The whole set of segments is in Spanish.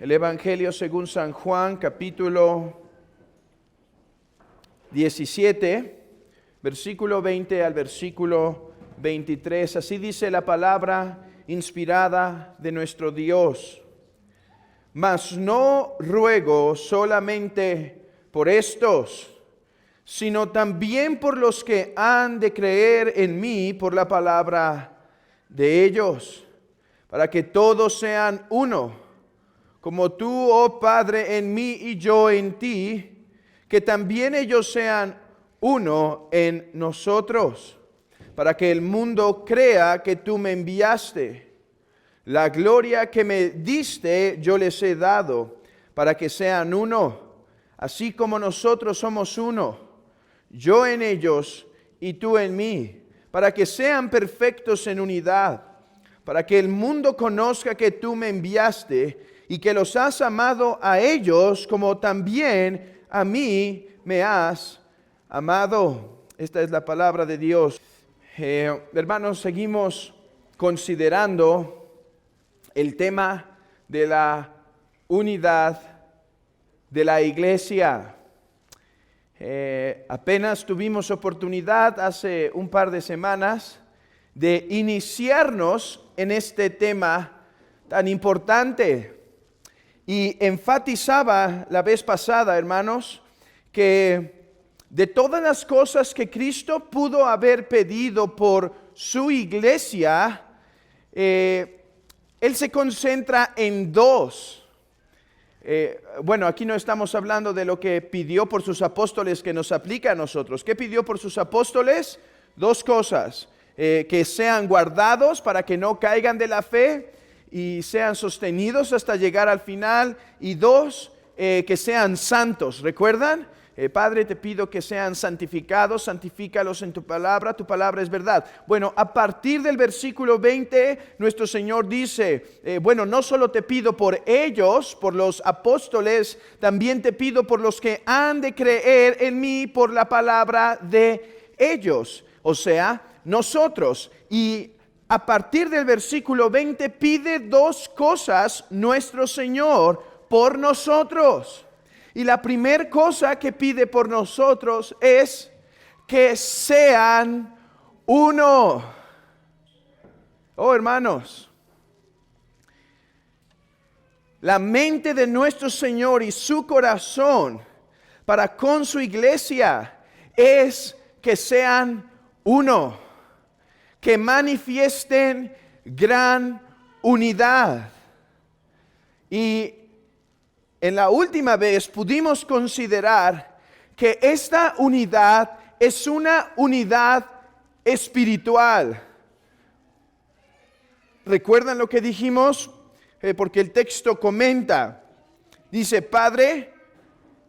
El Evangelio según San Juan, capítulo 17, versículo 20 al versículo 23. Así dice la palabra inspirada de nuestro Dios. Mas no ruego solamente por estos, sino también por los que han de creer en mí por la palabra de ellos, para que todos sean uno, como tú, oh Padre, en mí y yo en ti, que también ellos sean uno en nosotros, para que el mundo crea que tú me enviaste. La gloria que me diste yo les he dado, para que sean uno, así como nosotros somos uno, yo en ellos y tú en mí, para que sean perfectos en unidad, para que el mundo conozca que tú me enviaste y que los has amado a ellos como también a mí me has amado. Esta es la palabra de Dios. Hermanos, seguimos considerando el tema de la unidad de la iglesia. Apenas tuvimos oportunidad hace un par de semanas de iniciarnos en este tema tan importante. Y enfatizaba la vez pasada, hermanos, que de todas las cosas que Cristo pudo haber pedido por su iglesia, Él se concentra en dos. Bueno, aquí no estamos hablando de lo que pidió por sus apóstoles que nos aplica a nosotros. ¿Qué pidió por sus apóstoles? Dos cosas. Que sean guardados para que no caigan de la fe y sean sostenidos hasta llegar al final. Y dos, que sean santos. ¿Recuerdan? Padre, te pido que sean santificados, santifícalos en tu palabra es verdad. Bueno, a partir del versículo 20, nuestro Señor dice, bueno, no solo te pido por ellos, por los apóstoles, también te pido por los que han de creer en mí por la palabra de ellos. O sea, nosotros. Y a partir del versículo 20 pide dos cosas nuestro Señor por nosotros. Y la primera cosa que pide por nosotros es que sean uno. Oh, hermanos, la mente de nuestro Señor y su corazón para con su iglesia es que sean uno, que manifiesten gran unidad. Y en la última vez pudimos considerar que esta unidad es una unidad espiritual. ¿Recuerdan lo que dijimos? Porque el texto comenta, dice, Padre,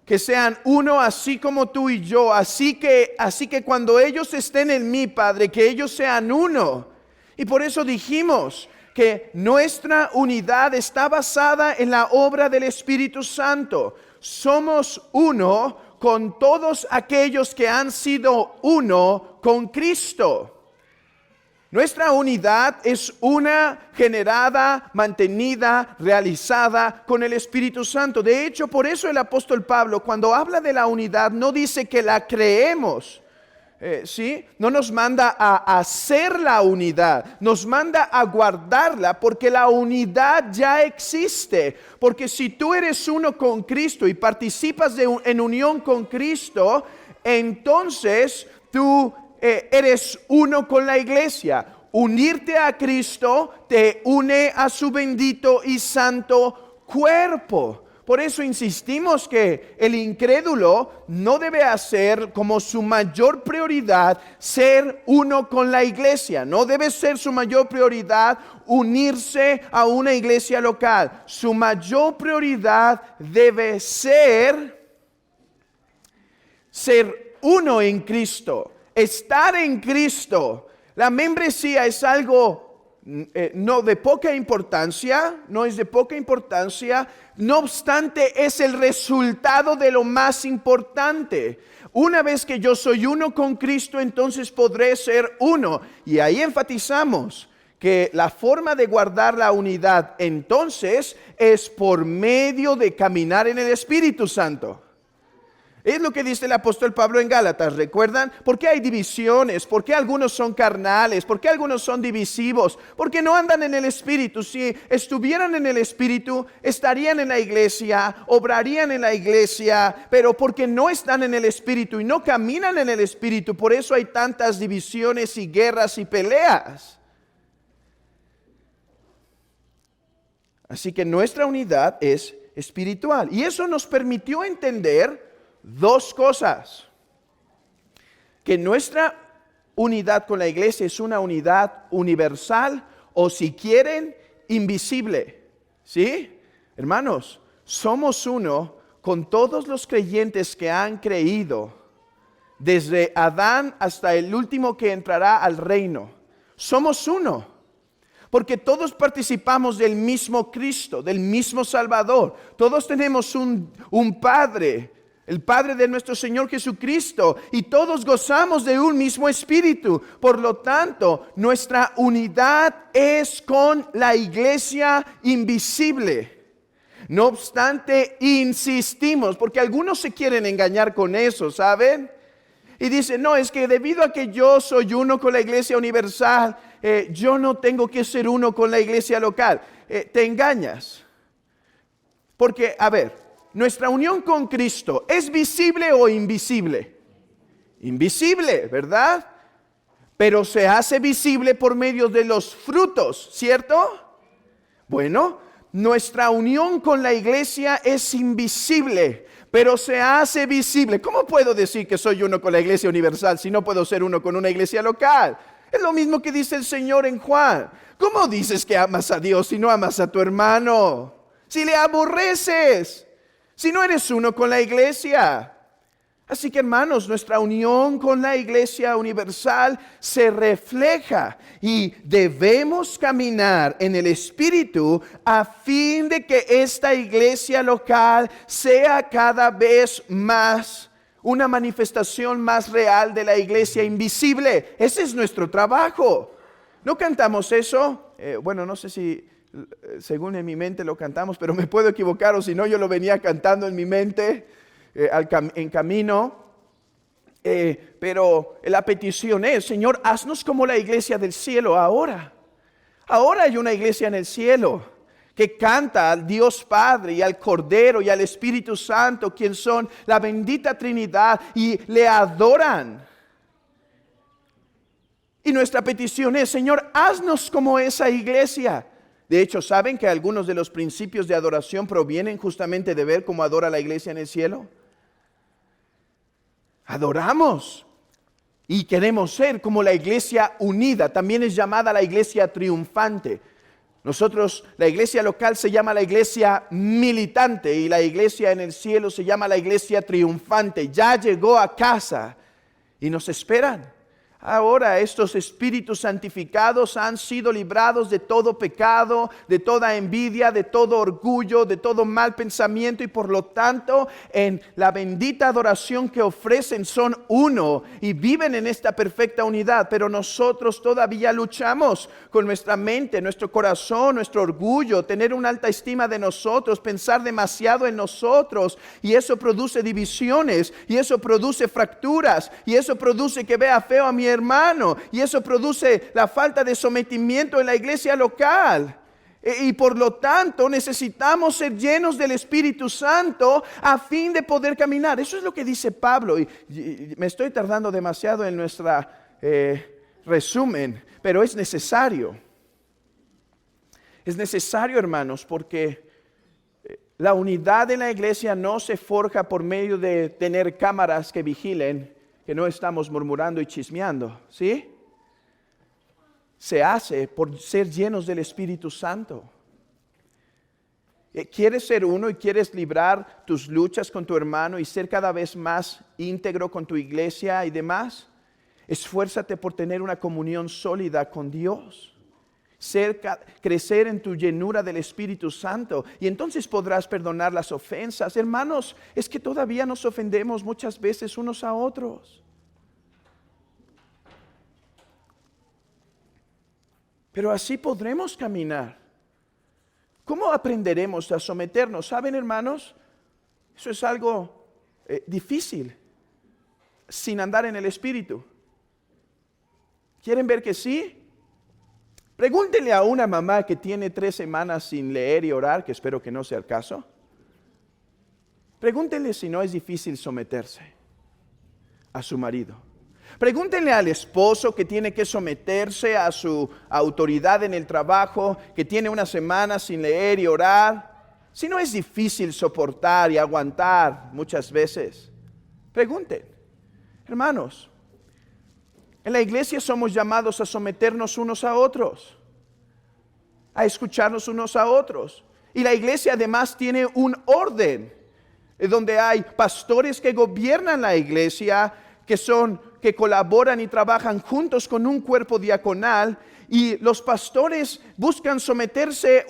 que sean uno así como tú y yo, así que cuando ellos estén en mí, Padre, que ellos sean uno. Y por eso dijimos que nuestra unidad está basada en la obra del Espíritu Santo. Somos uno con todos aquellos que han sido uno con Cristo. Nuestra unidad es una generada, mantenida, realizada con el Espíritu Santo. De hecho, por eso el apóstol Pablo, cuando habla de la unidad, no dice que la creemos. ¿Sí? No nos manda a hacer la unidad, nos manda a guardarla porque la unidad ya existe. Porque si tú eres uno con Cristo y participas en unión con Cristo, entonces tú eres uno con la iglesia. Unirte a Cristo te une a su bendito y santo cuerpo. Por eso insistimos que el incrédulo no debe hacer como su mayor prioridad ser uno con la iglesia. No debe ser su mayor prioridad unirse a una iglesia local. Su mayor prioridad debe ser uno en Cristo, estar en Cristo. La membresía es algo no de poca importancia, no es de poca importancia, no obstante es el resultado de lo más importante. Una vez que yo soy uno con Cristo, entonces podré ser uno. Y ahí enfatizamos que la forma de guardar la unidad entonces es por medio de caminar en el Espíritu Santo. Es lo que dice el apóstol Pablo en Gálatas, ¿recuerdan? ¿Por qué hay divisiones? ¿Por qué algunos son carnales? ¿Por qué algunos son divisivos? Porque no andan en el Espíritu. Si estuvieran en el Espíritu, estarían en la iglesia, obrarían en la iglesia, pero porque no están en el Espíritu y no caminan en el Espíritu, por eso hay tantas divisiones y guerras y peleas. Así que nuestra unidad es espiritual y eso nos permitió entender dos cosas: que nuestra unidad con la iglesia es una unidad universal o, si quieren, invisible. ¿Sí? Hermanos, somos uno con todos los creyentes que han creído, desde Adán hasta el último que entrará al reino. Somos uno, porque todos participamos del mismo Cristo, del mismo Salvador. Todos tenemos un Padre, el Padre de nuestro Señor Jesucristo, y todos gozamos de un mismo Espíritu. Por lo tanto, nuestra unidad es con la iglesia invisible. No obstante, insistimos, porque algunos se quieren engañar con eso, ¿saben? Y dicen, no, es que debido a que yo soy uno con la iglesia universal, yo no tengo que ser uno con la iglesia local. Te engañas. Porque, a ver, nuestra unión con Cristo, ¿es visible o invisible? Invisible, ¿verdad? Pero se hace visible por medio de los frutos, ¿cierto? Bueno, nuestra unión con la iglesia es invisible, pero se hace visible. ¿Cómo puedo decir que soy uno con la iglesia universal si no puedo ser uno con una iglesia local? Es lo mismo que dice el Señor en Juan. ¿Cómo dices que amas a Dios si no amas a tu hermano? Si le aborreces, si no eres uno con la iglesia. Así que, hermanos, nuestra unión con la iglesia universal se refleja y debemos caminar en el Espíritu a fin de que esta iglesia local sea cada vez más una manifestación más real de la iglesia invisible. Ese es nuestro trabajo. ¿No cantamos eso? Bueno, no sé si según en mi mente lo cantamos, pero me puedo equivocar, o si no, yo lo venía cantando en mi mente en camino. Pero la petición es, Señor, haznos como la iglesia del cielo ahora. Ahora hay una iglesia en el cielo que canta al Dios Padre y al Cordero y al Espíritu Santo, quien son la bendita Trinidad, y le adoran. Y nuestra petición es, Señor, haznos como esa iglesia. De hecho, ¿saben que algunos de los principios de adoración provienen justamente de ver cómo adora la iglesia en el cielo? Adoramos y queremos ser como la iglesia unida. También es llamada la iglesia triunfante. Nosotros, la iglesia local se llama la iglesia militante y la iglesia en el cielo se llama la iglesia triunfante. Ya llegó a casa y nos esperan. Ahora estos espíritus santificados han sido librados de todo pecado, de toda envidia, de todo orgullo, de todo mal pensamiento, y por lo tanto en la bendita adoración que ofrecen son uno y viven en esta perfecta unidad. Pero nosotros todavía luchamos con nuestra mente, nuestro corazón, nuestro orgullo, tener una alta estima de nosotros, pensar demasiado en nosotros, y eso produce divisiones, y eso produce fracturas, y eso produce que vea feo a mi hermano, y eso produce la falta de sometimiento en la iglesia local. Y por lo tanto necesitamos ser llenos del Espíritu Santo a fin de poder caminar. Eso es lo que dice Pablo, y me estoy tardando demasiado en nuestro resumen, pero es necesario. Es necesario, hermanos, porque la unidad en la iglesia no se forja por medio de tener cámaras que vigilen que no estamos murmurando y chismeando, ¿sí? Se hace por ser llenos del Espíritu Santo. ¿Quieres ser uno y quieres librar tus luchas con tu hermano y ser cada vez más íntegro con tu iglesia y demás? Esfuérzate por tener una comunión sólida con Dios. Crecer en tu llenura del Espíritu Santo, y entonces podrás perdonar las ofensas. Hermanos, es que todavía nos ofendemos muchas veces unos a otros. Pero así podremos caminar. ¿Cómo aprenderemos a someternos? ¿Saben, hermanos? Eso es algo difícil sin andar en el Espíritu. ¿Quieren ver que sí? Pregúntenle a una mamá que tiene 3 semanas sin leer y orar, que espero que no sea el caso. Pregúntenle si no es difícil someterse a su marido. Pregúntenle al esposo que tiene que someterse a su autoridad en el trabajo, que tiene 1 semana sin leer y orar, si no es difícil soportar y aguantar muchas veces. Pregunten, hermanos, en la iglesia somos llamados a someternos unos a otros, a escucharnos unos a otros. Y la iglesia además tiene un orden, donde hay pastores que gobiernan la iglesia, que colaboran y trabajan juntos con un cuerpo diaconal, y los pastores buscan someterse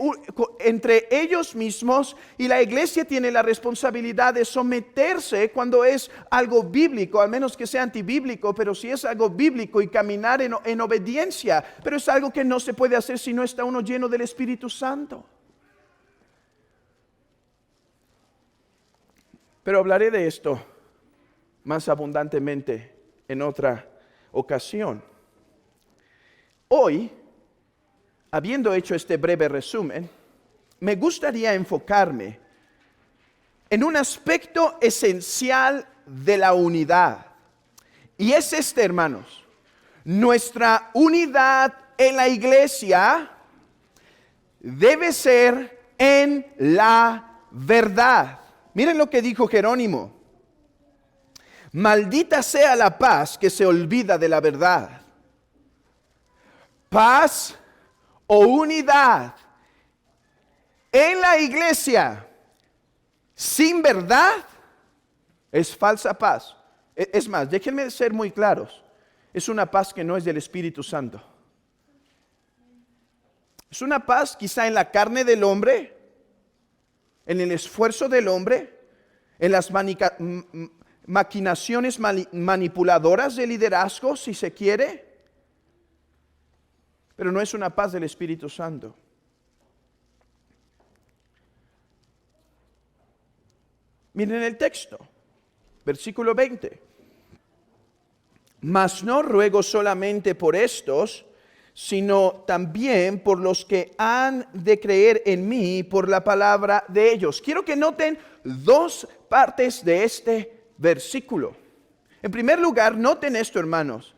entre ellos mismos, y la iglesia tiene la responsabilidad de someterse cuando es algo bíblico, al menos que sea antibíblico, pero si es algo bíblico, y caminar en obediencia. Pero es algo que no se puede hacer si no está uno lleno del Espíritu Santo. Pero hablaré de esto más abundantemente en otra ocasión. Hoy, habiendo hecho este breve resumen, me gustaría enfocarme en un aspecto esencial de la unidad. Y es este, hermanos: nuestra unidad en la iglesia debe ser en la verdad. Miren lo que dijo Jerónimo: maldita sea la paz que se olvida de la verdad. Paz o unidad en la iglesia sin verdad es falsa paz. Es más, déjenme ser muy claros: es una paz que no es del Espíritu Santo. Es una paz quizá en la carne del hombre, en el esfuerzo del hombre, en las maquinaciones manipuladoras de liderazgo, si se quiere, pero no es una paz del Espíritu Santo. Miren el texto, versículo 20. Mas no ruego solamente por estos, sino también por los que han de creer en mí por la palabra de ellos. Quiero que noten 2 partes de este versículo. En primer lugar, noten esto, hermanos.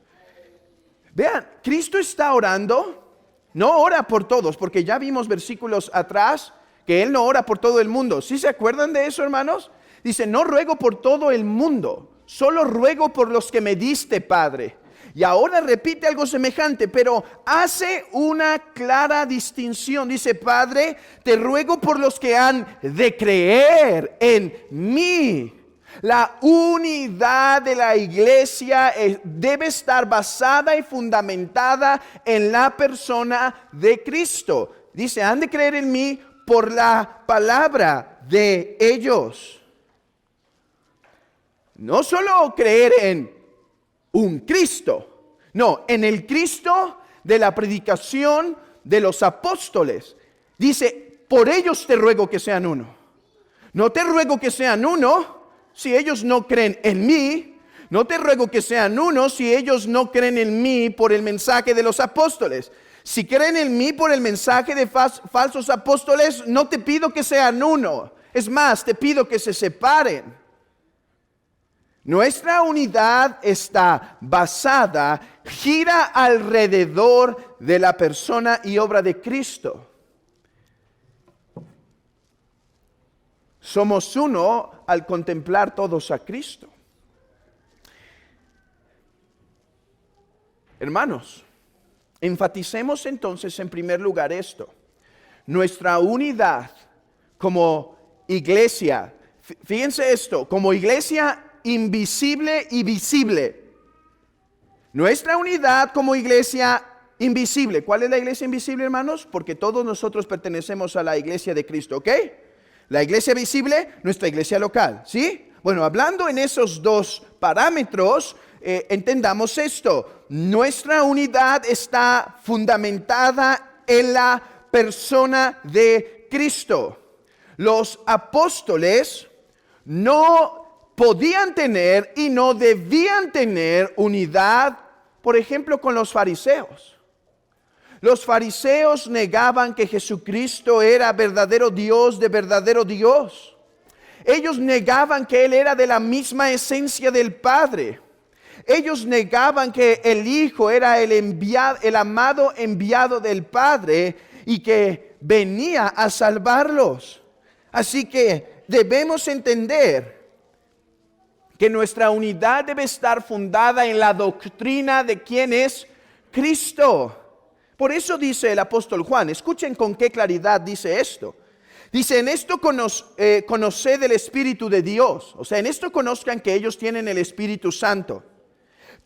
Vean, Cristo está orando, no ora por todos, porque ya vimos versículos atrás que Él no ora por todo el mundo. ¿Sí se acuerdan de eso, hermanos? Dice: no ruego por todo el mundo, solo ruego por los que me diste, Padre. Y ahora repite algo semejante, pero hace una clara distinción. Dice: Padre, te ruego por los que han de creer en mí. La unidad de la iglesia debe estar basada y fundamentada en la persona de Cristo. Dice: han de creer en mí por la palabra de ellos. No solo creer en un Cristo, no, en el Cristo de la predicación de los apóstoles. Dice: por ellos te ruego que sean uno. No te ruego que sean uno si ellos no creen en mí. No te ruego que sean uno si ellos no creen en mí por el mensaje de los apóstoles. Si creen en mí por el mensaje de falsos apóstoles, no te pido que sean uno. Es más, te pido que se separen. Nuestra unidad está basada, gira alrededor de la persona y obra de Cristo. Somos uno al contemplar todos a Cristo. Hermanos, enfaticemos entonces en primer lugar esto: nuestra unidad como iglesia. Fíjense esto: como iglesia invisible y visible. Nuestra unidad como iglesia invisible. ¿Cuál es la iglesia invisible, hermanos? Porque todos nosotros pertenecemos a la iglesia de Cristo, ¿ok? La iglesia visible, nuestra iglesia local, ¿sí? Bueno, hablando en esos 2 parámetros, entendamos esto. Nuestra unidad está fundamentada en la persona de Cristo. Los apóstoles no podían tener y no debían tener unidad, por ejemplo, con los fariseos. Los fariseos negaban que Jesucristo era verdadero Dios de verdadero Dios. Ellos negaban que Él era de la misma esencia del Padre. Ellos negaban que el Hijo era el amado enviado del Padre y que venía a salvarlos. Así que debemos entender que nuestra unidad debe estar fundada en la doctrina de quién es Cristo. Por eso dice el apóstol Juan, escuchen con qué claridad dice esto. Dice, en esto conoced el Espíritu de Dios. O sea, en esto conozcan que ellos tienen el Espíritu Santo.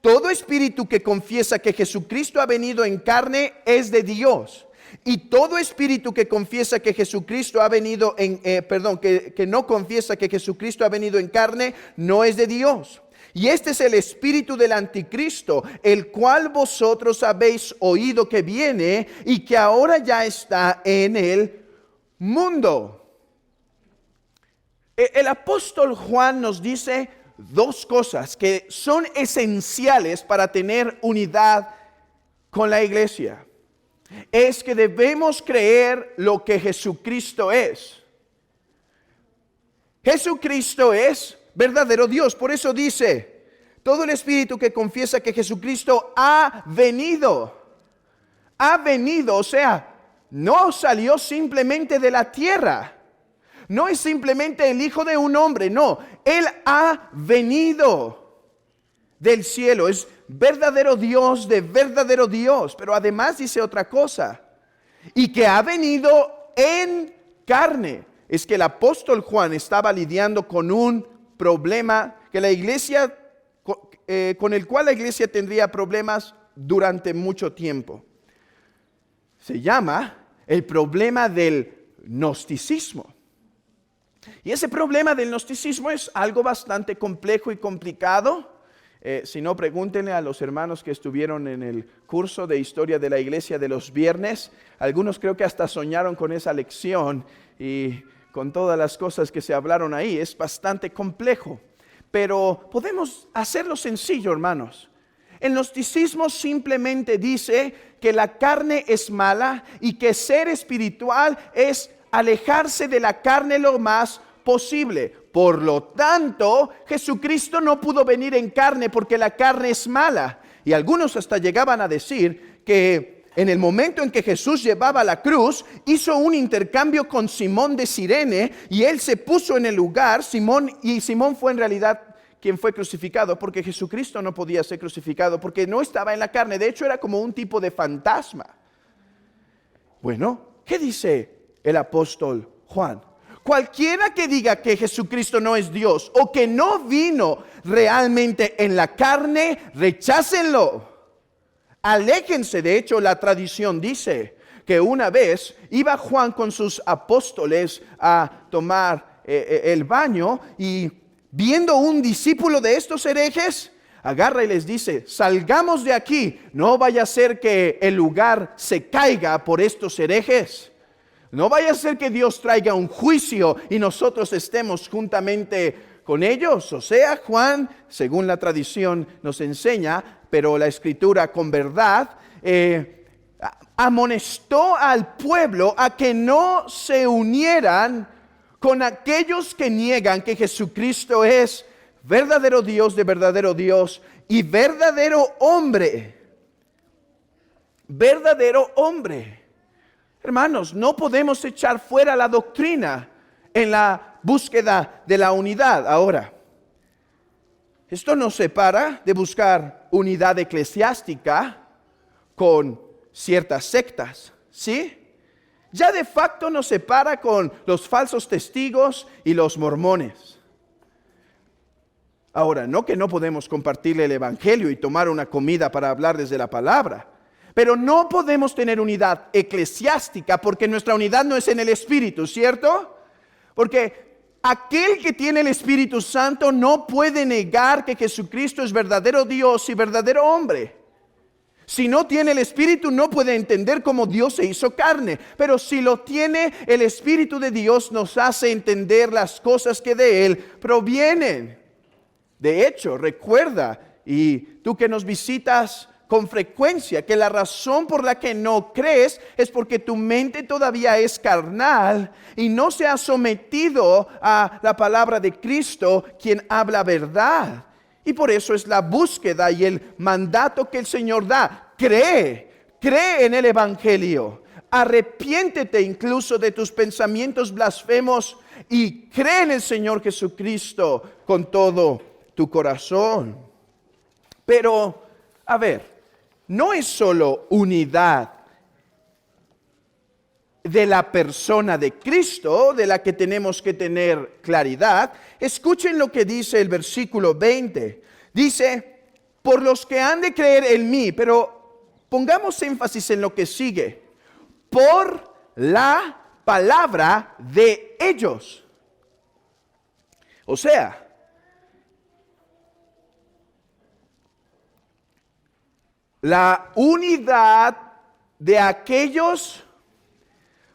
Todo espíritu que confiesa que Jesucristo ha venido en carne es de Dios. Y todo espíritu que confiesa que Jesucristo ha venido que no confiesa que Jesucristo ha venido en carne, no es de Dios. Y este es el espíritu del anticristo, el cual vosotros habéis oído que viene y que ahora ya está en el mundo. El apóstol Juan nos dice dos cosas que son esenciales para tener unidad con la iglesia. Es que debemos creer lo que Jesucristo es. Jesucristo es verdadero Dios. Por eso dice, todo el espíritu que confiesa que Jesucristo ha venido, o sea, no salió simplemente de la tierra. No es simplemente el hijo de un hombre, no. Él ha venido del cielo, es verdadero Dios de verdadero Dios. Pero además dice otra cosa, y que ha venido en carne. Es que el apóstol Juan estaba lidiando con un problema que la iglesia, con el cual la iglesia tendría problemas durante mucho tiempo. Se llama el problema del gnosticismo. Y ese problema del gnosticismo es algo bastante complejo y complicado. Si no, pregúntenle a los hermanos que estuvieron en el curso de historia de la iglesia de los viernes. Algunos creo que hasta soñaron con esa lección y con todas las cosas que se hablaron ahí. Es bastante complejo, pero podemos hacerlo sencillo, hermanos. El gnosticismo simplemente dice que la carne es mala y que ser espiritual es alejarse de la carne lo más posible. Por lo tanto, Jesucristo no pudo venir en carne porque la carne es mala. Y algunos hasta llegaban a decir que en el momento en que Jesús llevaba la cruz, hizo un intercambio con Simón de Cirene y él se puso en el lugar, Simón fue en realidad quien fue crucificado, porque Jesucristo no podía ser crucificado porque no estaba en la carne. De hecho, era como un tipo de fantasma. Bueno, ¿qué dice el apóstol Juan? Cualquiera que diga que Jesucristo no es Dios o que no vino realmente en la carne, rechácenlo. Aléjense. De hecho, la tradición dice que una vez iba Juan con sus apóstoles a tomar el baño y viendo un discípulo de estos herejes, agarra y les dice, salgamos de aquí, no vaya a ser que el lugar se caiga por estos herejes. No vaya a ser que Dios traiga un juicio y nosotros estemos juntamente con ellos. O sea, Juan, según la tradición nos enseña, pero la escritura con verdad, amonestó al pueblo a que no se unieran con aquellos que niegan que Jesucristo es verdadero Dios de verdadero Dios y verdadero hombre. Verdadero hombre. Hermanos, no podemos echar fuera la doctrina en la búsqueda de la unidad. Ahora, esto nos separa de buscar unidad eclesiástica con ciertas sectas, ¿sí? Ya de facto nos separa con los falsos testigos y los mormones. Ahora, no que no podemos compartirle el evangelio y tomar una comida para hablarles de la palabra. Pero no podemos tener unidad eclesiástica porque nuestra unidad no es en el Espíritu, ¿cierto? Porque aquel que tiene el Espíritu Santo no puede negar que Jesucristo es verdadero Dios y verdadero hombre. Si no tiene el Espíritu, no puede entender cómo Dios se hizo carne. Pero si lo tiene, el Espíritu de Dios nos hace entender las cosas que de Él provienen. De hecho, recuerda, y tú que nos visitas con frecuencia, que la razón por la que no crees es porque tu mente todavía es carnal y no se ha sometido a la palabra de Cristo, quien habla verdad. Y por eso es la búsqueda y el mandato que el Señor da. Cree en el Evangelio. Arrepiéntete incluso de tus pensamientos blasfemos y cree en el Señor Jesucristo con todo tu corazón. Pero, a ver, no es solo unidad de la persona de Cristo de la que tenemos que tener claridad. Escuchen lo que dice el versículo 20. Dice, por los que han de creer en mí, pero pongamos énfasis en lo que sigue. Por la palabra de ellos. O sea, la unidad de aquellos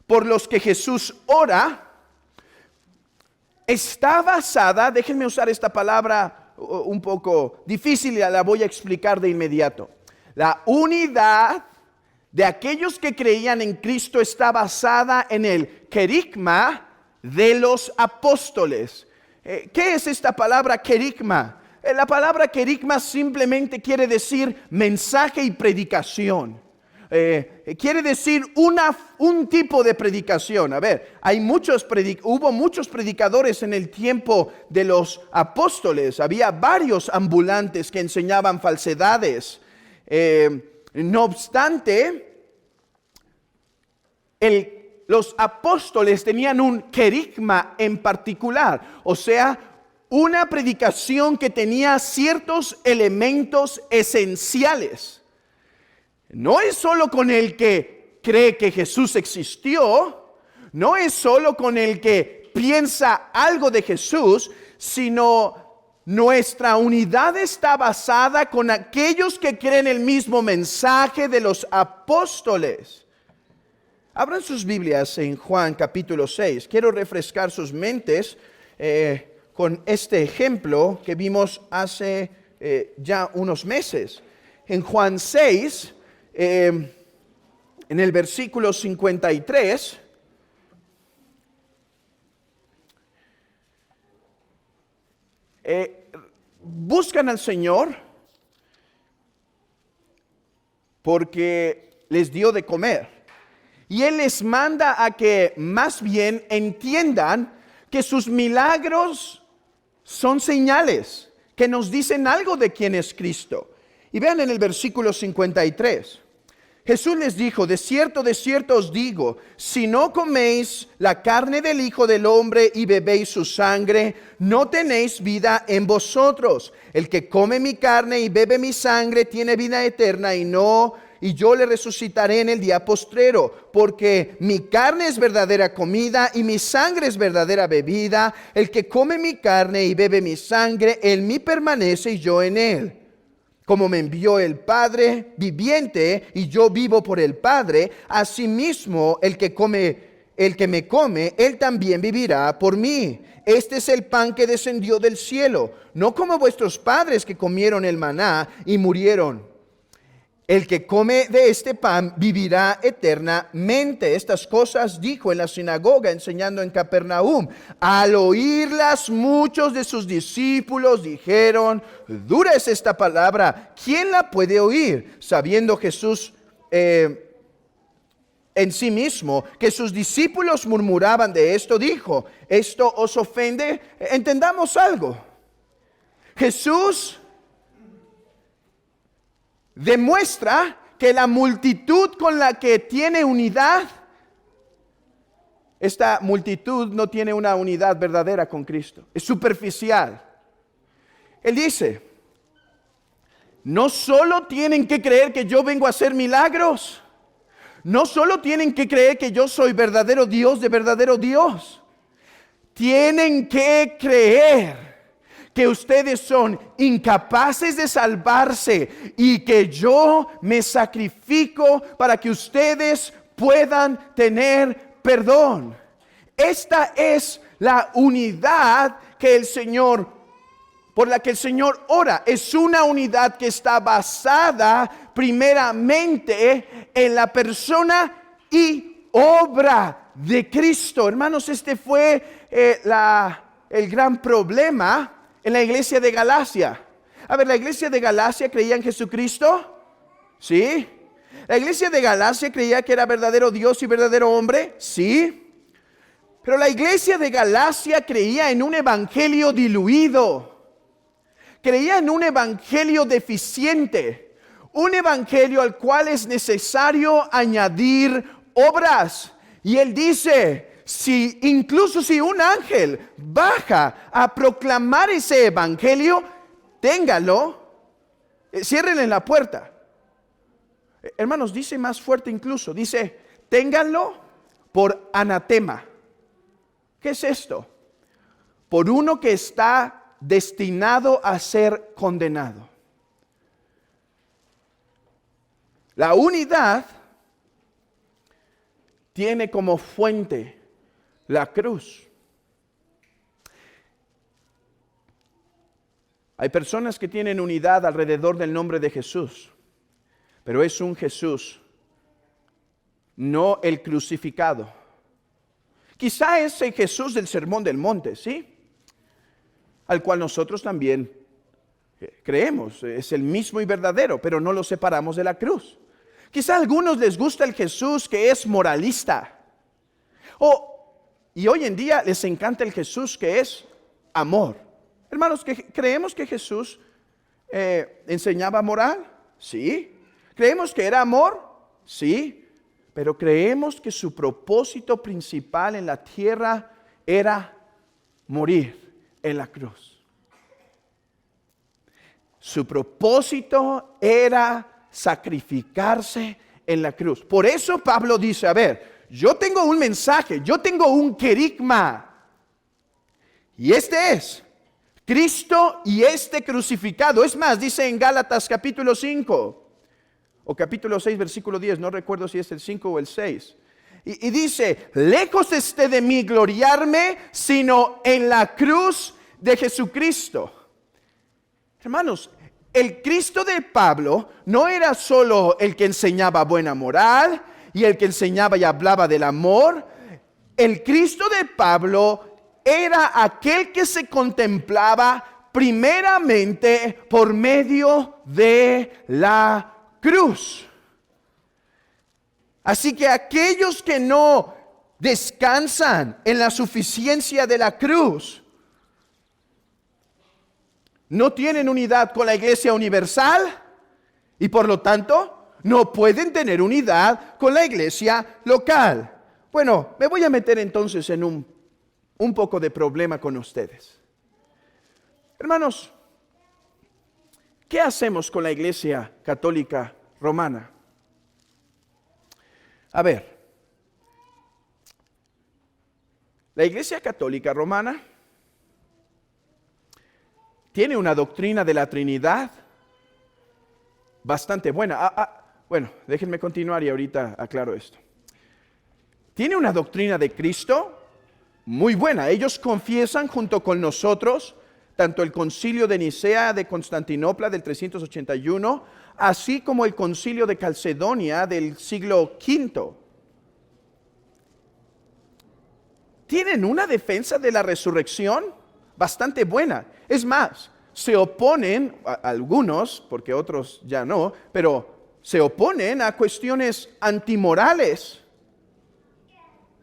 por los que Jesús ora está basada, déjenme usar esta palabra un poco difícil y la voy a explicar de inmediato. La unidad de aquellos que creían en Cristo está basada en el querigma de los apóstoles. ¿Qué es esta palabra querigma? La palabra querigma simplemente quiere decir mensaje y predicación. Quiere decir un tipo de predicación. A ver, hubo muchos predicadores en el tiempo de los apóstoles. Había varios ambulantes que enseñaban falsedades. No obstante, los apóstoles tenían un querigma en particular, o sea, una predicación que tenía ciertos elementos esenciales. No es solo con el que cree que Jesús existió, no es solo con el que piensa algo de Jesús, sino nuestra unidad está basada con aquellos que creen el mismo mensaje de los apóstoles. Abran sus Biblias en Juan capítulo 6. Quiero refrescar sus mentes con este ejemplo que vimos hace ya unos meses. En Juan 6, en el versículo 53, buscan al Señor porque les dio de comer. Y Él les manda a que más bien entiendan que sus milagros son señales que nos dicen algo de quién es Cristo. Y vean en el versículo 53. Jesús les dijo, de cierto os digo, si no coméis la carne del Hijo del Hombre y bebéis su sangre, no tenéis vida en vosotros. El que come mi carne y bebe mi sangre tiene vida eterna y yo le resucitaré en el día postrero, porque mi carne es verdadera comida y mi sangre es verdadera bebida. El que come mi carne y bebe mi sangre, en mí permanece y yo en él. Como me envió el Padre viviente y yo vivo por el Padre, asimismo el que me come, él también vivirá por mí. Este es el pan que descendió del cielo, no como vuestros padres que comieron el maná y murieron. El que come de este pan vivirá eternamente. Estas cosas dijo en la sinagoga enseñando en Capernaum. Al oírlas, muchos de sus discípulos dijeron, dura es esta palabra, ¿quién la puede oír? Sabiendo Jesús en sí mismo que sus discípulos murmuraban de esto, dijo, ¿esto os ofende? Entendamos algo. Jesús demuestra que la multitud con la que tiene unidad, esta multitud no tiene una unidad verdadera con Cristo, es superficial. Él dice, no solo tienen que creer que yo vengo a hacer milagros, no solo tienen que creer que yo soy verdadero Dios de verdadero Dios, tienen que creer que ustedes son incapaces de salvarse y que yo me sacrifico para que ustedes puedan tener perdón. Esta es la unidad que el Señor, por la que el Señor ora. Es una unidad que está basada primeramente en la persona y obra de Cristo. Hermanos, este fue el gran problema en la iglesia de Galacia. A ver, ¿la iglesia de Galacia creía en Jesucristo? ¿Sí? ¿La iglesia de Galacia creía que era verdadero Dios y verdadero hombre? Sí. Pero la iglesia de Galacia creía en un evangelio diluido. Creía en un evangelio deficiente. Un evangelio al cual es necesario añadir obras. Y él dice, incluso si un ángel baja a proclamar ese evangelio, téngalo, ciérrenle la puerta. Hermanos, dice más fuerte incluso, dice, ténganlo por anatema. ¿Qué es esto? Por uno que está destinado a ser condenado. La unidad tiene como fuente la cruz. Hay personas que tienen unidad alrededor del nombre de Jesús, pero es un Jesús, no el crucificado. Quizá es el Jesús del Sermón del Monte, ¿sí? Al cual nosotros también creemos, es el mismo y verdadero, pero no lo separamos de la cruz. Quizá a algunos les gusta el Jesús que es moralista. Y hoy en día les encanta el Jesús que es amor. Hermanos, ¿creemos que Jesús enseñaba moral? Sí. ¿Creemos que era amor? Sí. Pero creemos que su propósito principal en la tierra era morir en la cruz. Su propósito era sacrificarse en la cruz. Por eso Pablo dice, a ver, yo tengo un mensaje, yo tengo un querigma. Y este es Cristo y este crucificado. Es más, dice en Gálatas capítulo 5 o capítulo 6 versículo 10, no recuerdo si es el 5 o el 6. Y dice, lejos esté de mí gloriarme, sino en la cruz de Jesucristo. Hermanos, el Cristo de Pablo no era solo el que enseñaba buena moral y el que enseñaba y hablaba del amor. El Cristo de Pablo era aquel que se contemplaba primeramente por medio de la cruz. Así que aquellos que no descansan en la suficiencia de la cruz no tienen unidad con la iglesia universal y por lo tanto no pueden tener unidad con la iglesia local. Bueno, me voy a meter entonces en un poco de problema con ustedes. Hermanos, ¿qué hacemos con la iglesia católica romana? A ver, la iglesia católica romana tiene una doctrina de la Trinidad bastante buena. Bueno, déjenme continuar y ahorita aclaro esto. Tiene una doctrina de Cristo muy buena. Ellos confiesan junto con nosotros tanto el concilio de Nicea de Constantinopla del 381, así como el concilio de Calcedonia del siglo V. Tienen una defensa de la resurrección bastante buena. Es más, se oponen, algunos, porque otros ya no, pero se oponen a cuestiones antimorales.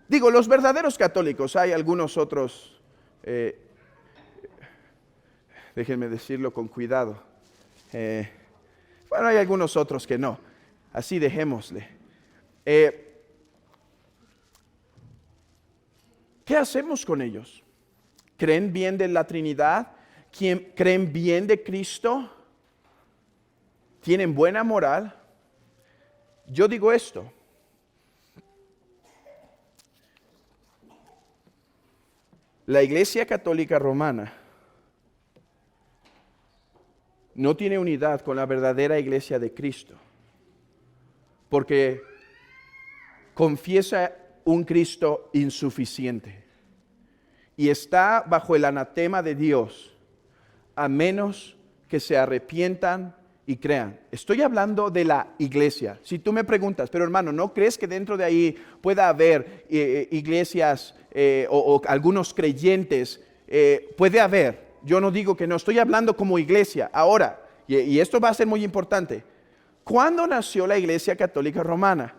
Digo, los verdaderos católicos, hay algunos otros, déjenme decirlo con cuidado. Bueno, hay algunos otros que no, así dejémosle. ¿Qué hacemos con ellos? ¿Creen bien de la Trinidad? ¿Creen bien de Cristo? ¿Tienen buena moral? Yo digo esto. La Iglesia Católica Romana no tiene unidad con la verdadera Iglesia de Cristo, porque confiesa un Cristo insuficiente y está bajo el anatema de Dios, a menos que se arrepientan y crean. Estoy hablando de la iglesia. Si tú me preguntas, pero hermano, ¿no crees que dentro de ahí pueda haber iglesias o algunos creyentes? Puede haber. Yo no digo que no, estoy hablando como iglesia. Ahora, y esto va a ser muy importante, ¿cuándo nació la Iglesia Católica Romana?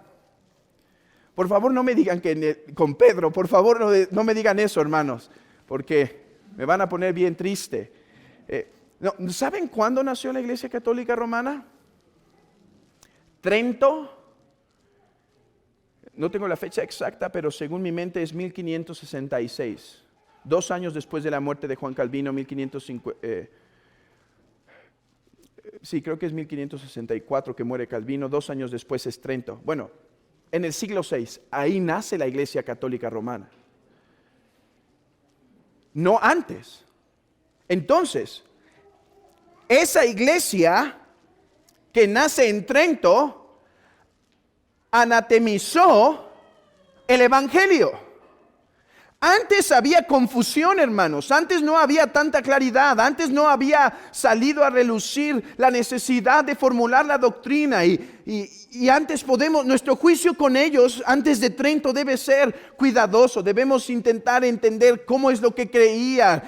Por favor, no me digan que con Pedro, por favor, no me digan eso, hermanos, porque me van a poner bien triste. No, ¿saben cuándo nació la Iglesia Católica Romana? Trento, no tengo la fecha exacta, pero según mi mente es 1566, 2 años después de la muerte de Juan Calvino, 1550. Sí, creo que es 1564 que muere Calvino, 2 años después es Trento. Bueno, en el siglo VI, ahí nace la Iglesia Católica Romana. No antes. Entonces, esa iglesia que nace en Trento anatemizó el Evangelio. Antes había confusión, hermanos. Antes no había tanta claridad. Antes no había salido a relucir la necesidad de formular la doctrina. Y antes nuestro juicio con ellos, antes de Trento, debe ser cuidadoso. Debemos intentar entender cómo es lo que creían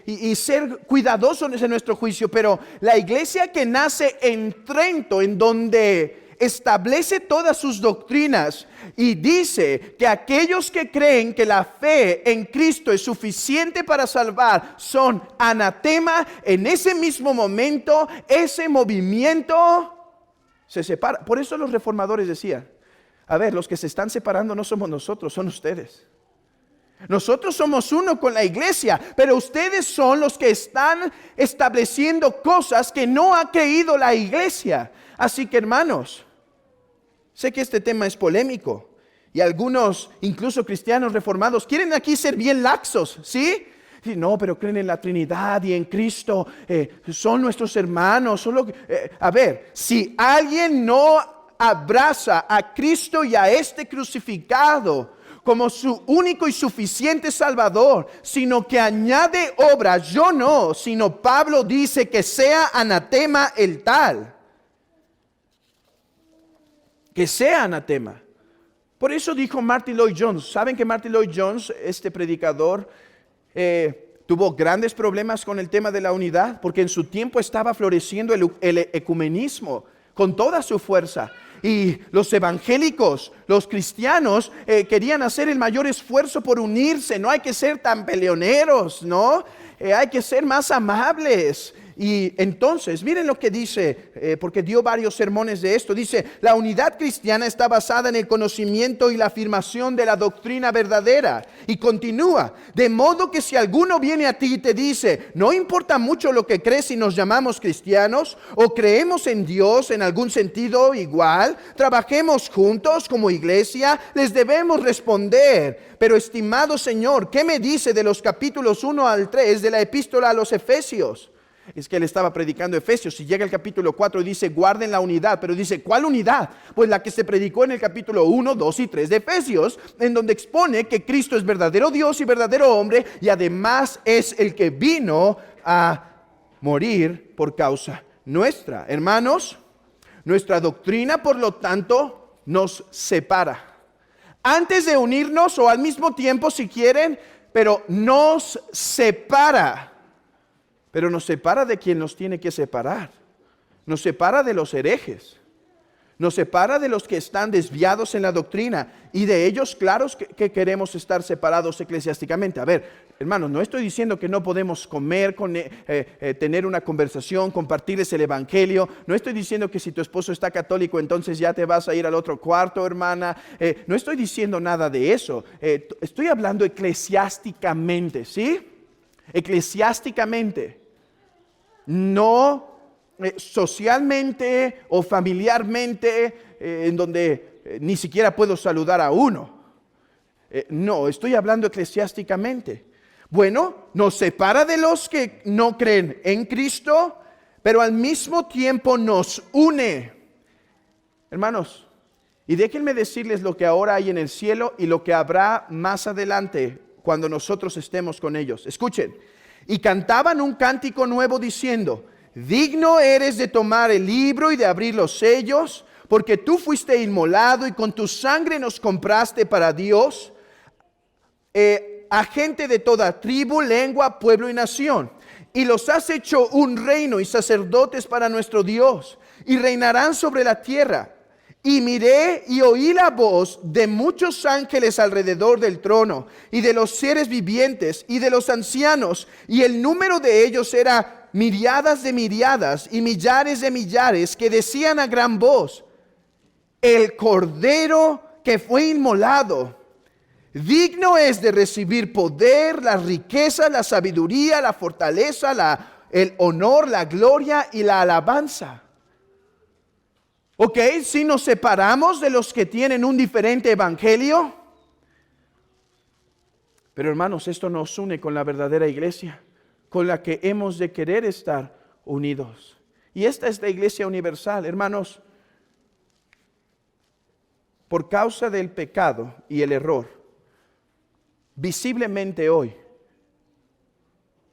y ser cuidadosos en nuestro juicio. Pero la iglesia que nace en Trento, en donde establece todas sus doctrinas y dice que aquellos que creen que la fe en Cristo es suficiente para salvar son anatema, en ese mismo momento ese movimiento se separa. Por eso los reformadores decían, a ver, los que se están separando no somos nosotros, son ustedes. Nosotros somos uno con la iglesia, pero ustedes son los que están estableciendo cosas que no ha creído la iglesia. Así que, hermanos, sé que este tema es polémico y algunos, incluso cristianos reformados, quieren aquí ser bien laxos, ¿sí? Sí, no, pero creen en la Trinidad y en Cristo, son nuestros hermanos. A ver, si alguien no abraza a Cristo y a este crucificado como su único y suficiente Salvador, sino que añade obras, yo no, sino Pablo dice que sea anatema el tal. Que sea anatema. Por eso dijo Martin Lloyd-Jones. ¿Saben que Martin Lloyd-Jones, este predicador, tuvo grandes problemas con el tema de la unidad? Porque en su tiempo estaba floreciendo el ecumenismo con toda su fuerza. Y los evangélicos, los cristianos, querían hacer el mayor esfuerzo por unirse. No hay que ser tan peleoneros, ¿no? Hay que ser más amables. Y entonces, miren lo que dice, porque dio varios sermones de esto. Dice, la unidad cristiana está basada en el conocimiento y la afirmación de la doctrina verdadera. Y continúa, de modo que si alguno viene a ti y te dice, no importa mucho lo que crees si nos llamamos cristianos, o creemos en Dios en algún sentido igual, trabajemos juntos como iglesia, les debemos responder. Pero estimado Señor, ¿qué me dice de los capítulos 1 al 3 de la epístola a los Efesios? Es que él estaba predicando Efesios. Si llega el capítulo 4 y dice guarden la unidad, pero dice ¿cuál unidad? Pues la que se predicó en el capítulo 1, 2 y 3 de Efesios, en donde expone que Cristo es verdadero Dios y verdadero hombre, y además es el que vino a morir por causa nuestra. Hermanos, nuestra doctrina, por lo tanto, nos separa. Antes de unirnos, o al mismo tiempo si quieren, pero nos separa. Pero nos separa de quien nos tiene que separar. Nos separa de los herejes. Nos separa de los que están desviados en la doctrina. Y de ellos, claros que queremos estar separados eclesiásticamente. A ver, hermanos, no estoy diciendo que no podemos comer, tener una conversación, compartirles el evangelio. No estoy diciendo que si tu esposo está católico, entonces ya te vas a ir al otro cuarto, hermana. No estoy diciendo nada de eso. Estoy hablando eclesiásticamente, ¿sí? Eclesiásticamente. No socialmente o familiarmente, en donde ni siquiera puedo saludar a uno. No, estoy hablando eclesiásticamente. Bueno, nos separa de los que no creen en Cristo, pero al mismo tiempo nos une. Hermanos, y déjenme decirles lo que ahora hay en el cielo y lo que habrá más adelante cuando nosotros estemos con ellos. Escuchen, y cantaban un cántico nuevo diciendo: digno eres de tomar el libro y de abrir los sellos, porque tú fuiste inmolado y con tu sangre nos compraste para Dios a gente de toda tribu, lengua, pueblo y nación. Y los has hecho un reino y sacerdotes para nuestro Dios, y reinarán sobre la tierra. Y miré y oí la voz de muchos ángeles alrededor del trono, y de los seres vivientes, y de los ancianos, y el número de ellos era miriadas de miriadas, y millares de millares, que decían a gran voz: el Cordero que fue inmolado, digno es de recibir poder, la riqueza, la sabiduría, la fortaleza, el honor, la gloria y la alabanza. Ok, si nos separamos de los que tienen un diferente evangelio, pero hermanos, esto nos une con la verdadera iglesia, con la que hemos de querer estar unidos. Y esta es la iglesia universal, hermanos. Por causa del pecado y el error, visiblemente hoy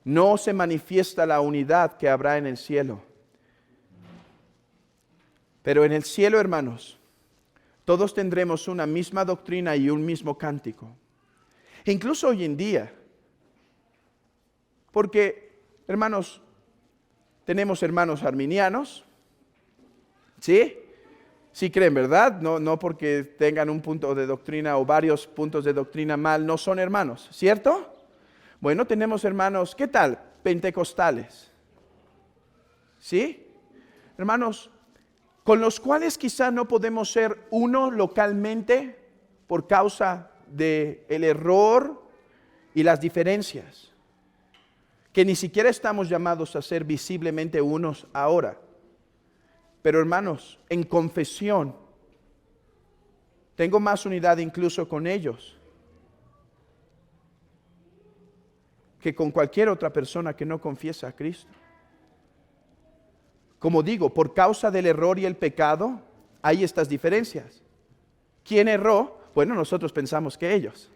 no se manifiesta la unidad que habrá en el cielo. Pero en el cielo, hermanos, todos tendremos una misma doctrina y un mismo cántico. Incluso hoy en día. Porque, hermanos, tenemos hermanos arminianos. ¿Sí? Sí creen, ¿verdad? No porque tengan un punto de doctrina o varios puntos de doctrina mal, no son hermanos, ¿cierto? Bueno, tenemos hermanos, ¿qué tal? Pentecostales. ¿Sí? Hermanos, con los cuales quizá no podemos ser uno localmente por causa del error y las diferencias, que ni siquiera estamos llamados a ser visiblemente unos ahora. Pero hermanos, en confesión, tengo más unidad incluso con ellos que con cualquier otra persona que no confiesa a Cristo. Como digo, por causa del error y el pecado, hay estas diferencias. ¿Quién erró? Bueno, nosotros pensamos que ellos.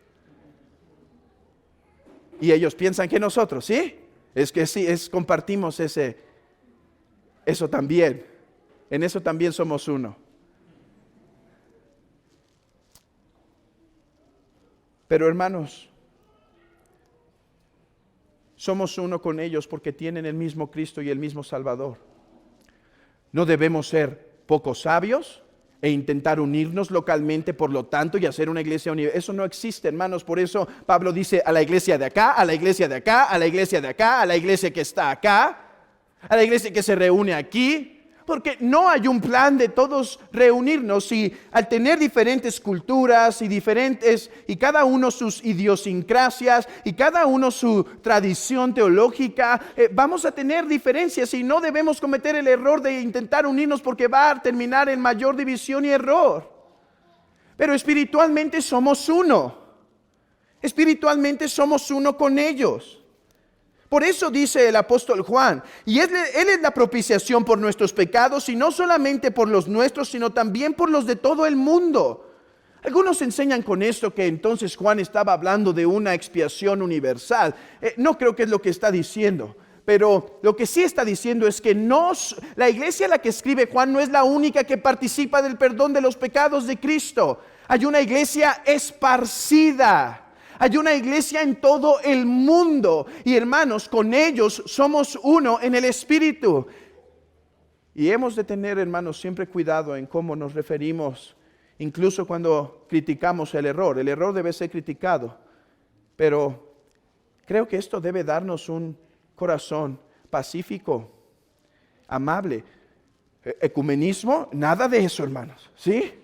Y ellos piensan que nosotros, ¿sí? Es que sí, compartimos eso también. En eso también somos uno. Pero hermanos, somos uno con ellos porque tienen el mismo Cristo y el mismo Salvador. No debemos ser poco sabios e intentar unirnos localmente, por lo tanto, y hacer una iglesia unida. Eso no existe, hermanos. Por eso Pablo dice a la iglesia de acá, a la iglesia de acá, a la iglesia de acá, a la iglesia que está acá, a la iglesia que se reúne aquí. Porque no hay un plan de todos reunirnos, y al tener diferentes culturas y cada uno sus idiosincrasias y cada uno su tradición teológica, vamos a tener diferencias y no debemos cometer el error de intentar unirnos porque va a terminar en mayor división y error. Pero espiritualmente somos uno. Espiritualmente somos uno con ellos. Por eso dice el apóstol Juan, y él es la propiciación por nuestros pecados, y no solamente por los nuestros, sino también por los de todo el mundo. Algunos enseñan con esto que entonces Juan estaba hablando de una expiación universal. No creo que es lo que está diciendo, pero lo que sí está diciendo es que la iglesia a la que escribe Juan no es la única que participa del perdón de los pecados de Cristo. Hay una iglesia esparcida. Hay una iglesia en todo el mundo, y hermanos, con ellos somos uno en el Espíritu. Y hemos de tener, hermanos, siempre cuidado en cómo nos referimos, incluso cuando criticamos el error. El error debe ser criticado, pero creo que esto debe darnos un corazón pacífico, amable. Ecumenismo, nada de eso, hermanos, ¿sí?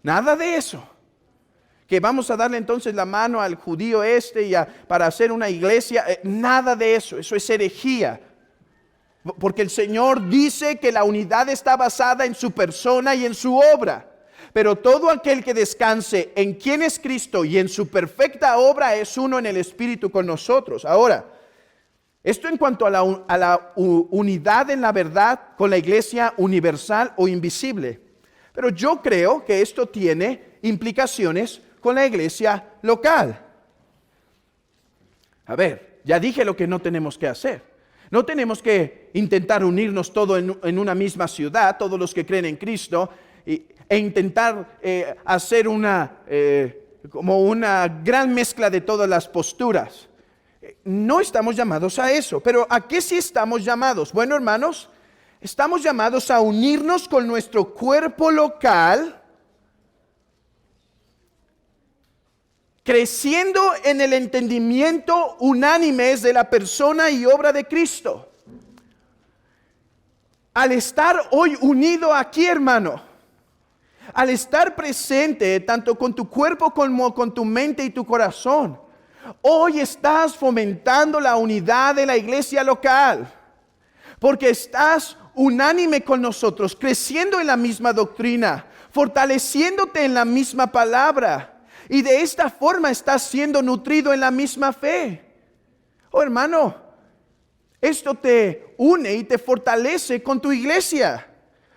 Nada de eso. Que vamos a darle entonces la mano al judío para hacer una iglesia, nada de eso, eso es herejía. Porque el Señor dice que la unidad está basada en su persona y en su obra. Pero todo aquel que descanse en quien es Cristo y en su perfecta obra es uno en el Espíritu con nosotros. Ahora, esto en cuanto a la unidad en la verdad con la iglesia universal o invisible. Pero yo creo que esto tiene implicaciones con la iglesia local. A ver, ya dije lo que no tenemos que hacer. No tenemos que intentar unirnos todos en una misma ciudad, todos los que creen en Cristo, e intentar hacer como una gran mezcla de todas las posturas. No estamos llamados a eso, pero ¿a qué sí estamos llamados? Bueno, hermanos, estamos llamados a unirnos con nuestro cuerpo local, creciendo en el entendimiento unánime de la persona y obra de Cristo. Al estar hoy unido aquí, hermano, al estar presente tanto con tu cuerpo como con tu mente y tu corazón, hoy estás fomentando la unidad de la iglesia local, porque estás unánime con nosotros, creciendo en la misma doctrina, fortaleciéndote en la misma palabra. Y de esta forma estás siendo nutrido en la misma fe. Oh, hermano, esto te une y te fortalece con tu iglesia.